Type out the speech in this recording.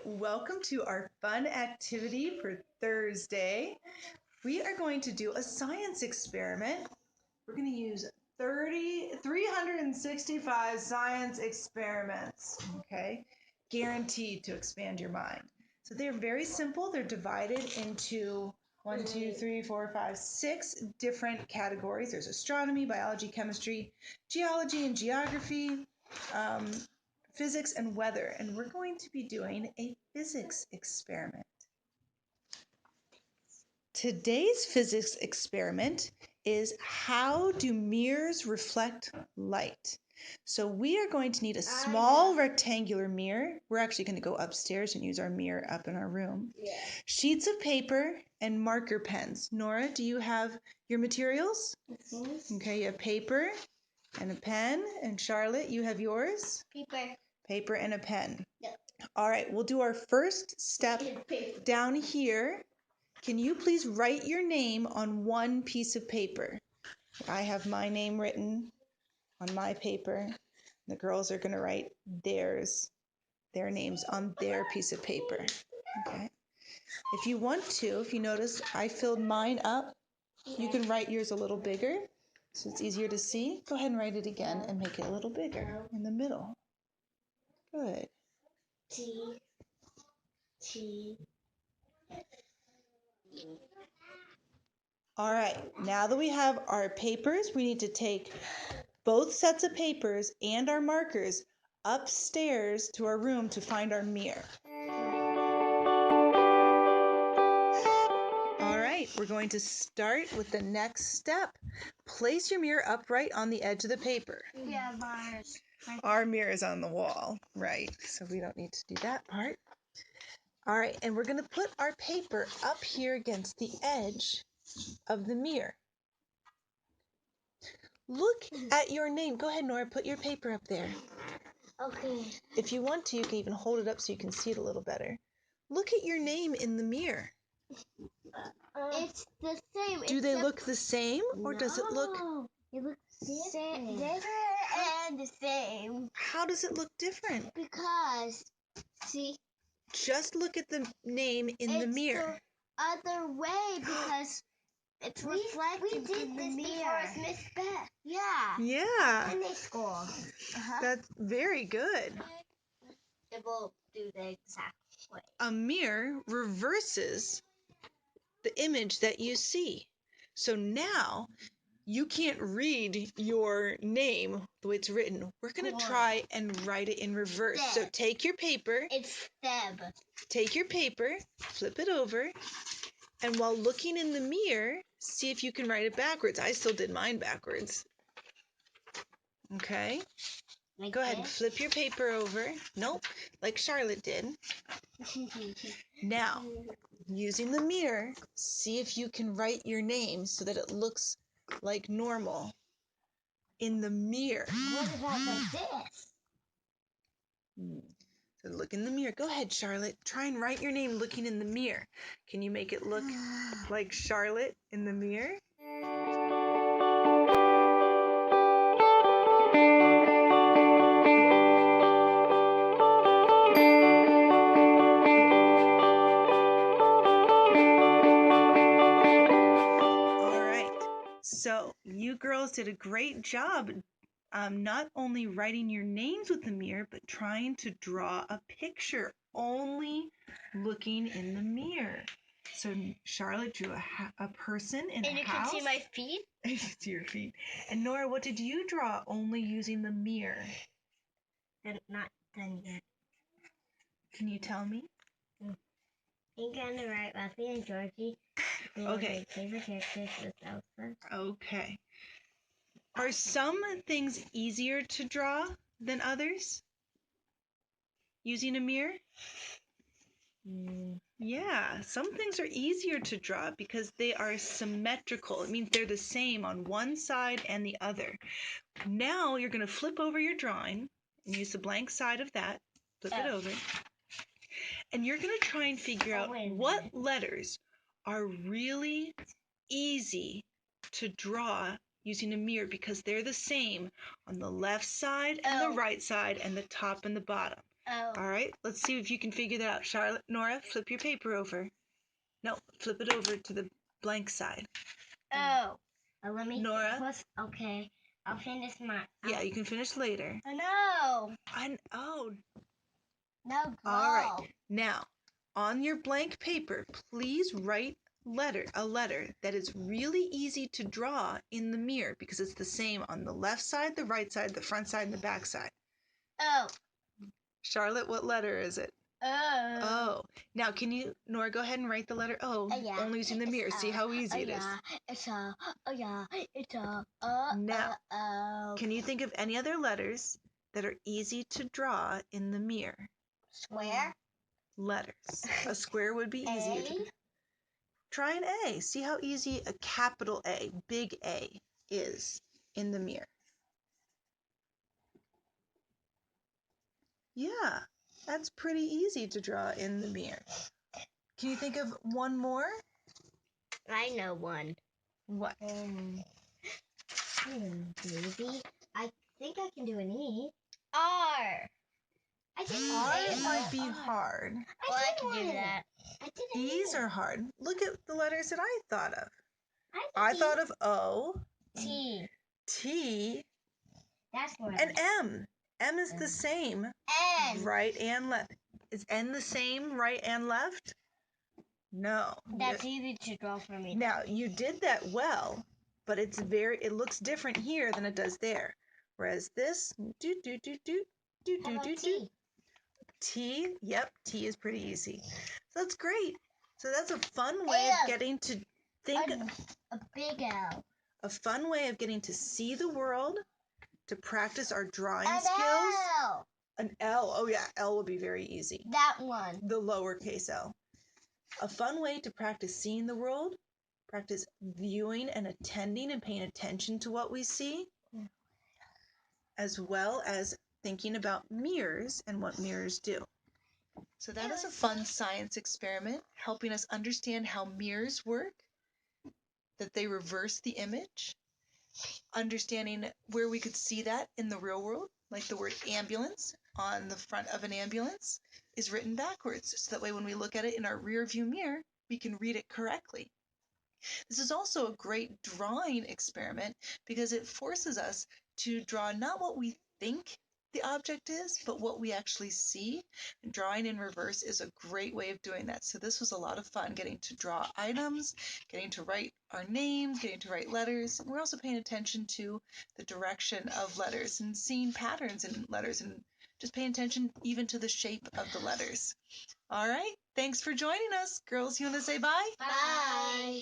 welcome to our fun activity for Thursday. We are going to do a science experiment. We're going to use 365 science experiments, okay? Guaranteed to expand your mind. So they're very simple. They're divided into 6 different categories. There's astronomy, biology, chemistry, geology and geography, physics and weather, and we're going to be doing a physics experiment. Today's physics experiment is how do mirrors reflect light? So we are going to need a small rectangular mirror. We're actually going to go upstairs and use our mirror up in our room. Yeah. Sheets of paper and marker pens. Nora, do you have your materials? Yes. Okay, you have paper and a pen. And Charlotte, you have yours? Paper and a pen. Yep. All right, we'll do our first step down here. Can you please write your name on one piece of paper? I have my name written on my paper. The girls are going to write their names on their piece of paper. Okay. If you want to, if you notice, I filled mine up. You can write yours a little bigger so it's easier to see. Go ahead and write it again and make it a little bigger in the middle. Good. T. All right, now that we have our papers, we need to take both sets of papers and our markers upstairs to our room to find our mirror. All right, we're going to start with the next step. Place your mirror upright on the edge of the paper. Yeah, ours. Our mirror is on the wall, right? So we don't need to do that part. All right, and we're going to put our paper up here against the edge of the mirror. Look at your name. Go ahead, Nora, put your paper up there. Okay. If you want to, you can even hold it up so you can see it a little better. Look at your name in the mirror. It's the same. Do they look the same, or does it look... It looks different and the same. How does it look different? Because, see... Just look at the name in the mirror. It's the other way because it's reflected in the mirror. We did this before, Miss Beth. Yeah. Yeah. In the school. That's very good. It will do the exact way. A mirror reverses the image that you see. So now you can't read your name the way it's written. We're going to try and write it in reverse. Deb. So take your paper. It's Deb. Take your paper, flip it over, and while looking in the mirror, see if you can write it backwards. I still did mine backwards. Okay. Like Go ahead and flip your paper over. Nope, like Charlotte did. Now, using the mirror, see if you can write your name so that it looks like normal in the mirror. What about like this? So look in the mirror. Go ahead, Charlotte. Try and write your name looking in the mirror. Can you make it look like Charlotte in the mirror? So you girls did a great job not only writing your names with the mirror, but trying to draw a picture only looking in the mirror. So Charlotte drew a person in a house. And you can see my feet? You can see your feet. And Nora, what did you draw only using the mirror? I'm not done yet. Can you tell me? I'm going to write Buffy and Georgie. Okay. Favorite characters with Elsa. Okay. Are some things easier to draw than others? Using a mirror? Yeah, some things are easier to draw because they are symmetrical. It means they're the same on one side and the other. Now you're going to flip over your drawing and use the blank side of that. Flip it over. And you're going to try and figure out what letters are really easy to draw using a mirror because they're the same on the left side and the right side and the top and the bottom. Oh. All right, let's see if you can figure that out. Charlotte, Nora, flip your paper over. No, flip it over to the blank side. Oh. Let me. Nora? Okay. I'll finish my. Yeah, you can finish later. No. Oh. No, go. All right. Now, on your blank paper, please write a letter that is really easy to draw in the mirror because it's the same on the left side, the right side, the front side, and the back side. Oh. Charlotte, what letter is it? Oh. Oh. Now, can you, Nora, go ahead and write the letter O, Yeah. only using the mirror. See how easy it is. It's a. Oh yeah. It's a. Now, can you think of any other letters that are easy to draw in the mirror? Square. Letters. A square would be easier to draw. Try an A. See how easy a capital A, big A, is in the mirror. Yeah, that's pretty easy to draw in the mirror. Can you think of one more? I know one. What? Baby. I think I can do an E. R. I did R might be hard. I can do that. I did E's are hard. Look at the letters that I thought of. I thought of O, T. T, That's more. and M. M is the same. N. Right and left. Is N the same right and left? No. That's easy to draw for me. Now, you did that well, but it looks different here than it does there. Whereas this, T. T, yep, T is pretty easy. So that's great. So that's a fun way of getting to think. A big L. A fun way of getting to see the world, to practice our drawing An skills. L. An L. Oh yeah, L would be very easy. That one. The lowercase L. A fun way to practice seeing the world, practice viewing and attending and paying attention to what we see, as well as thinking about mirrors and what mirrors do. So that is a fun science experiment, helping us understand how mirrors work, that they reverse the image, understanding where we could see that in the real world, like the word ambulance on the front of an ambulance is written backwards, so that way when we look at it in our rear view mirror, we can read it correctly. This is also a great drawing experiment because it forces us to draw not what we think the object is, but what we actually see. And drawing in reverse is a great way of doing that. So this was a lot of fun, getting to draw items, getting to write our names, getting to write letters. And we're also paying attention to the direction of letters and seeing patterns in letters and just paying attention even to the shape of the letters. All right, thanks for joining us. Girls, you want to say bye? Bye.